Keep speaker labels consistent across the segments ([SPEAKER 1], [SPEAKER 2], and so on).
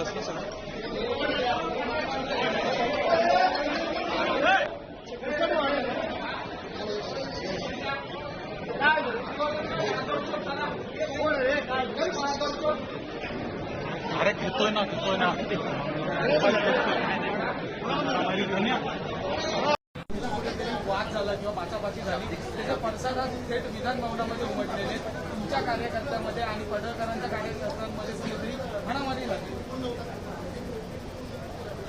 [SPEAKER 1] प्रश्न सगळं अरे घेतोय ना
[SPEAKER 2] वाद झाला किंवा बाचाबाची झाली त्याचा पडसाद आज थेट विधान भवनामध्ये उमटलेले तुमच्या कार्यकर्त्यांमध्ये आणि पडळकरांच्या कार्यकर्त्यांमध्ये कुठेतरी हाणामारी झाली.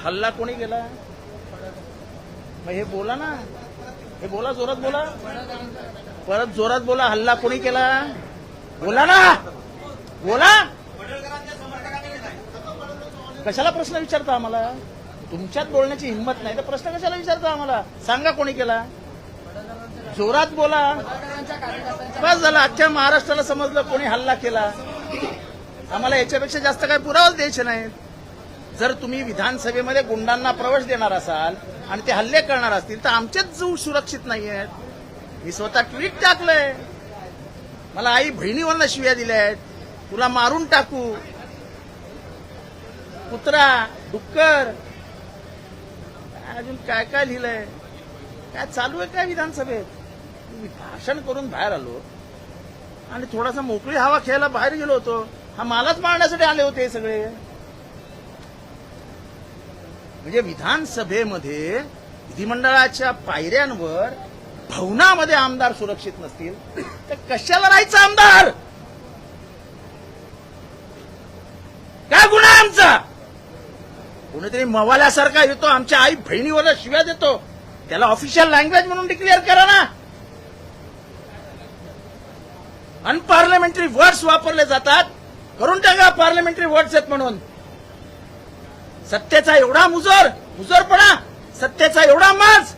[SPEAKER 3] हल्ला कोणी केला? मग हे बोला ना, हे बोला, जोरात बोला, परत जोरात बोला. हल्ला कोणी केला? बोला ना, बोला. कशाला प्रश्न विचारता आम्हाला? तुमच्यात बोलण्याची हिंमत नाही तर प्रश्न कशाला विचारता आम्हाला? सांगा कोणी केला? जोरात बोला. बस झालं, अख्ख्या महाराष्ट्राला समजलं कोणी हल्ला केला. आम्हाला याच्यापेक्षा जास्त काही पुरावाच द्यायचे नाहीत. जर तुम्ही विधानसभेमध्ये गुंडांना प्रवेश देणार असाल आणि ते हल्ले करणार असतील तर आमचेच जीव सुरक्षित नाहीयेत. मी स्वतः ट्विट टाकलंय, मला आई बहिणीवरनं शिव्या दिल्या आहेत, तुला मारून टाकू, कुत्रा, डुक्कर, अजून काय काय लिहिलंय, काय चालू आहे काय विधानसभेत. मी भाषण करून बाहेर आलो आणि थोडासा मोकळी हवा खेळायला बाहेर गेलो होतो. हा मालाच मारण्यासाठी आले होते सगळे. म्हणजे विधानसभेमध्ये विधिमंडळाच्या पायऱ्यांवर भवनामध्ये आमदार सुरक्षित नसतील तर कशाला राहायचं आमदार? काय गुन्हा आमचा? कोणीतरी मवाल्यासारखा येतो आमच्या आई बहिणीवर शिव्या देतो, त्याला ऑफिशियल लँग्वेज म्हणून डिक्लेअर करा ना. अनपार्लमेंटरी वर्ड्स वापरले जातात, करून टाका पार्लमेंटरी वर्ड्स आहेत म्हणून. सत्तेचा एवढा मुजोरपणा, सत्तेचा एवढा माज.